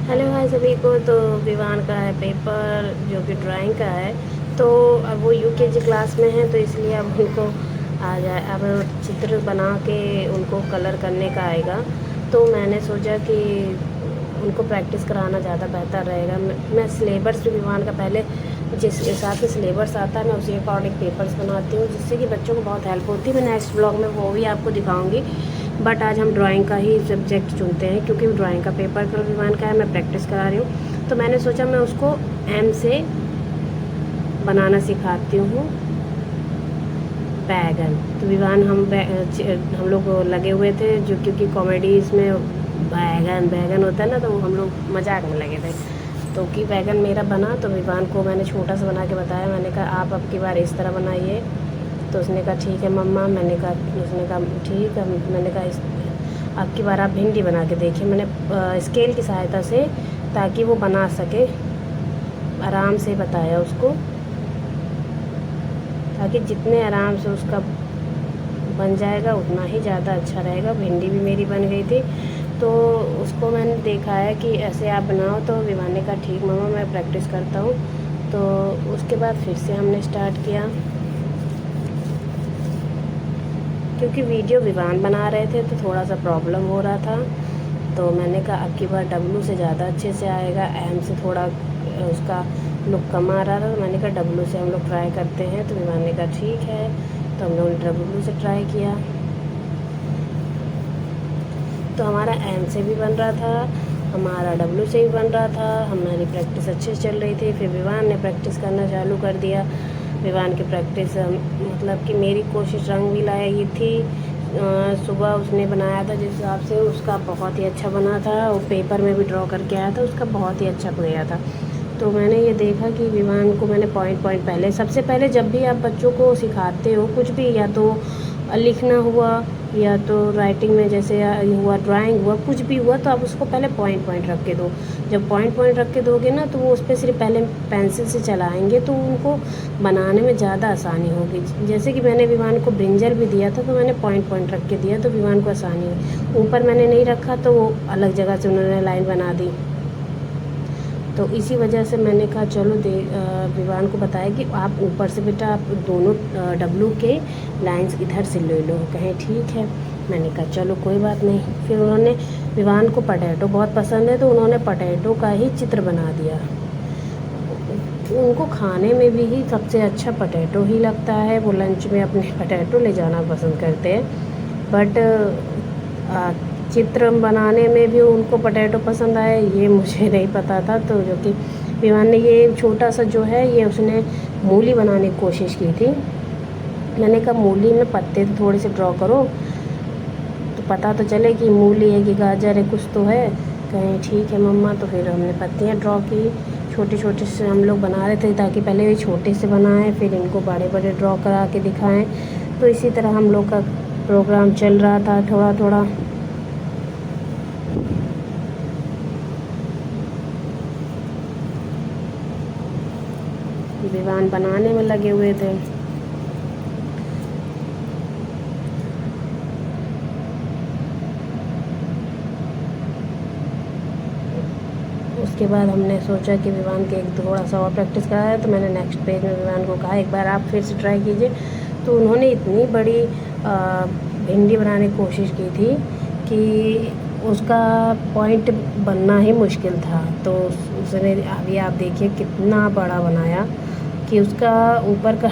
Hello hi सभी को। तो विवान का है पेपर जो कि ड्राइंग का है। तो अब वो यूकेजी क्लास में है, तो इसलिए अब उनको आ जाए, अब चित्र बना के उनको कलर करने का आएगा। तो मैंने सोचा कि उनको प्रैक्टिस कराना ज़्यादा बेहतर रहेगा। मैं सिलेबस भी विवान का पहले जिस हिसाब से सिलेबस आता है मैं उसी अकॉर्डिंग पेपर्स बनाती हूँ, जिससे कि बच्चों को बहुत हेल्प होती है। मैं नेक्स्ट ब्लॉग में वो भी आपको दिखाऊंगी। बट आज हम ड्राइंग का ही सब्जेक्ट चुनते हैं, क्योंकि ड्राइंग का पेपर कल विवान का है, मैं प्रैक्टिस करा रही हूँ। तो मैंने सोचा मैं उसको एम से बनाना सिखाती हूँ बैगन। तो विवान हम लोग लगे हुए थे, जो क्योंकि कॉमेडीज़ में बैगन बैगन होता है ना, तो हम लोग मजाक में लगे थे। तो कि बैगन मेरा बना, तो विवान को मैंने छोटा सा बना के बताया। मैंने कहा आप अब की बार इस तरह बनाइए। तो उसने कहा ठीक है मम्मा। उसने कहा ठीक है। मैंने कहा इस अब की बार आप भिंडी बना के देखिए। मैंने स्केल की सहायता से, ताकि वो बना सके, आराम से बताया उसको, ताकि जितने आराम से उसका बन जाएगा उतना ही ज़्यादा अच्छा रहेगा। भिंडी भी मेरी बन गई थी। तो उसको मैंने देखा है कि ऐसे आप बनाओ। तो विवान ने कहा ठीक मम्मा, मैं प्रैक्टिस करता हूँ। तो उसके बाद फिर से हमने स्टार्ट किया, क्योंकि वीडियो विवान बना रहे थे तो थोड़ा सा प्रॉब्लम हो रहा था। तो मैंने कहा अब की बार डब्लू से ज़्यादा अच्छे से आएगा, एम से थोड़ा उसका लुक कम आ रहा था। तो मैंने कहा डब्लू से हम लोग ट्राई करते हैं। तो विवान ने कहा ठीक है। तो हम लोगों ने डब्लू से ट्राई किया। तो हमारा एम से भी बन रहा था, हमारा डब्लू से भी बन रहा था। हमारी प्रैक्टिस अच्छे से चल रही थी। फिर विवान ने प्रैक्टिस करना चालू कर दिया। विवान की प्रैक्टिस मतलब कि मेरी कोशिश रंग भी लाई थी। सुबह उसने बनाया था जिस हिसाब से, उसका बहुत ही अच्छा बना था। और पेपर में भी ड्रॉ करके आया था, उसका बहुत ही अच्छा गया था। तो मैंने ये देखा कि विवान को मैंने पॉइंट पॉइंट पहले, सबसे पहले जब भी आप बच्चों को सिखाते हो कुछ भी, या तो लिखना हुआ या तो राइटिंग में जैसे हुआ, ड्राइंग हुआ, कुछ भी हुआ, तो आप उसको पहले पॉइंट पॉइंट रख के दो। जब पॉइंट पॉइंट रख के दोगे ना, तो वो उस पर सिर्फ पहले पेंसिल से चलाएंगे, तो उनको बनाने में ज़्यादा आसानी होगी। जैसे कि मैंने विवान को ब्रिंजल भी दिया था, तो मैंने पॉइंट पॉइंट रख के दिया, तो विवान को आसानी हुई। ऊपर मैंने नहीं रखा तो वो अलग जगह से उन्होंने लाइन बना दी। तो इसी वजह से मैंने कहा चलो विवान को बताया कि आप ऊपर से बेटा आप दोनों डब्लू के लाइंस इधर से ले लो। कहें ठीक है। मैंने कहा चलो कोई बात नहीं। फिर उन्होंने, विवान को पटेटो बहुत पसंद है, तो उन्होंने पटेटो का ही चित्र बना दिया। उनको खाने में भी ही सबसे अच्छा पटेटो ही लगता है। वो लंच में अपने पटेटो ले जाना पसंद करते हैं। बट चित्र बनाने में भी उनको पटेटो पसंद आए, ये मुझे नहीं पता था। तो जो कि विवान ने ये छोटा सा जो है, ये उसने मूली बनाने की कोशिश की थी। मैंने कहा मूली में पत्ते तो थोड़े से ड्रॉ करो, तो पता तो चले कि मूली है कि गाजर है, कुछ तो है। कहें ठीक है मम्मा। तो फिर हमने पत्तियाँ ड्रॉ की, छोटे छोटे से हम लोग बना रहे थे, ताकि पहले ये छोटे से बनाएं, फिर इनको बड़े बड़े ड्रॉ करा के दिखाएं। तो इसी तरह हम लोग का प्रोग्राम चल रहा था थोड़ा थोड़ा। विवान बनाने में लगे हुए थे। उसके बाद हमने सोचा कि विवान के एक थोड़ा सा और प्रैक्टिस कराया, तो मैंने नेक्स्ट पेज में विवान को कहा एक बार आप फिर से ट्राई कीजिए। तो उन्होंने इतनी बड़ी भिंडी बनाने की कोशिश की थी कि उसका पॉइंट बनना ही मुश्किल था। तो उसने, अभी आप देखिए कितना बड़ा बनाया कि उसका ऊपर का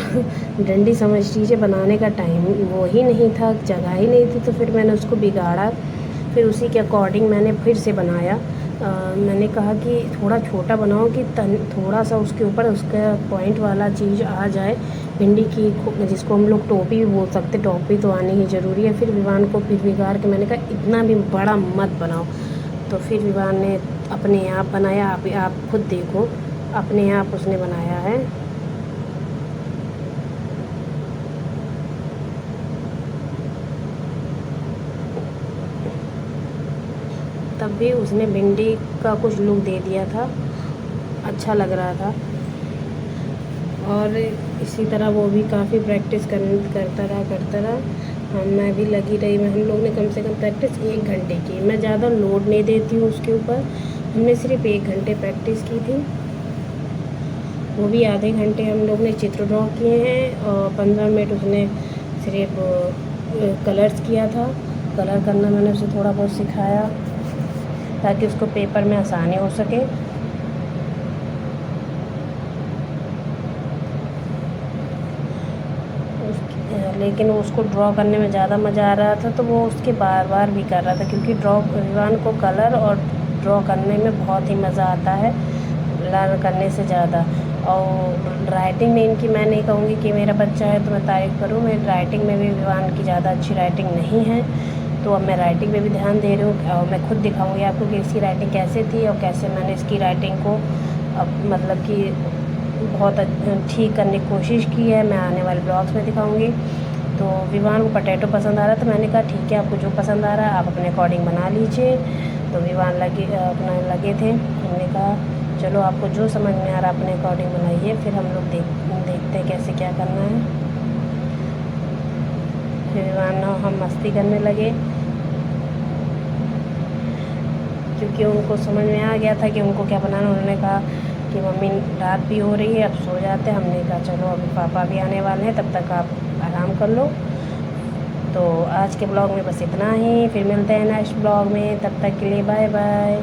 डंडी समझ लीजिए, बनाने का टाइम वो ही नहीं था, जगह ही नहीं थी। तो फिर मैंने उसको बिगाड़ा, फिर उसी के अकॉर्डिंग मैंने फिर से बनाया। मैंने कहा कि थोड़ा छोटा बनाओ कि थोड़ा सा उसके ऊपर उसका पॉइंट वाला चीज़ आ जाए। भिंडी की, जिसको हम लोग टोपी भी बोल सकते, टोपी तो आनी ही ज़रूरी है। फिर विवान को फिर बिगाड़ के मैंने कहा इतना भी बड़ा मत बनाओ। तो फिर विवान ने अपने आप बनाया। आप खुद देखो, अपने आप उसने बनाया है। तब भी उसने भिंडी का कुछ लुक दे दिया था, अच्छा लग रहा था। और इसी तरह वो भी काफ़ी प्रैक्टिस करता रहा। मैं भी लगी रही। हम लोग ने कम से कम प्रैक्टिस 1 घंटे की। मैं ज़्यादा लोड नहीं देती हूँ उसके ऊपर, हमने सिर्फ 1 घंटे प्रैक्टिस की थी, वो भी आधे घंटे हम लोग ने चित्र ड्रॉ किए हैं और 15 मिनट उसने सिर्फ कलर्स किया था। कलर करना मैंने उसे थोड़ा बहुत सिखाया ताकि उसको पेपर में आसानी हो सके। लेकिन उसको ड्रॉ करने में ज़्यादा मज़ा आ रहा था, तो वो उसके बार बार भी कर रहा था, क्योंकि विवान को कलर और ड्रॉ करने में बहुत ही मज़ा आता है लर्न करने से ज़्यादा। और राइटिंग में इनकी मैं नहीं कहूँगी कि मेरा बच्चा है तो मैं तारीफ़ करूँ, मेरी राइटिंग में भी विवान की ज़्यादा अच्छी राइटिंग नहीं है, तो अब मैं राइटिंग में भी ध्यान दे रही हूँ। और मैं खुद दिखाऊँगी आपको कि इसकी राइटिंग कैसे थी और कैसे मैंने इसकी राइटिंग को अब मतलब कि बहुत ठीक करने की कोशिश की है। मैं आने वाले ब्लॉग्स में दिखाऊँगी। तो विवान को पोटैटो पसंद आ रहा था, मैंने कहा ठीक है, आपको जो पसंद आ रहा है आप अपने अकॉर्डिंग बना लीजिए। तो विवान अपना लगे थे, हमने कहा चलो आपको जो समझ में आ रहा है अपने अकॉर्डिंग बनाइए, फिर हम लोग देखते हैं कैसे क्या करना है। फिर विवान हम मस्ती करने लगे, क्योंकि उनको समझ में आ गया था कि उनको क्या बनाना। उन्होंने कहा कि मम्मी रात भी हो रही है, अब सो जाते हैं। हमने कहा चलो अभी पापा भी आने वाले हैं, तब तक आप आराम कर लो। तो आज के ब्लॉग में बस इतना ही, फिर मिलते हैं नेक्स्ट ब्लॉग में, तब तक के लिए बाय बाय।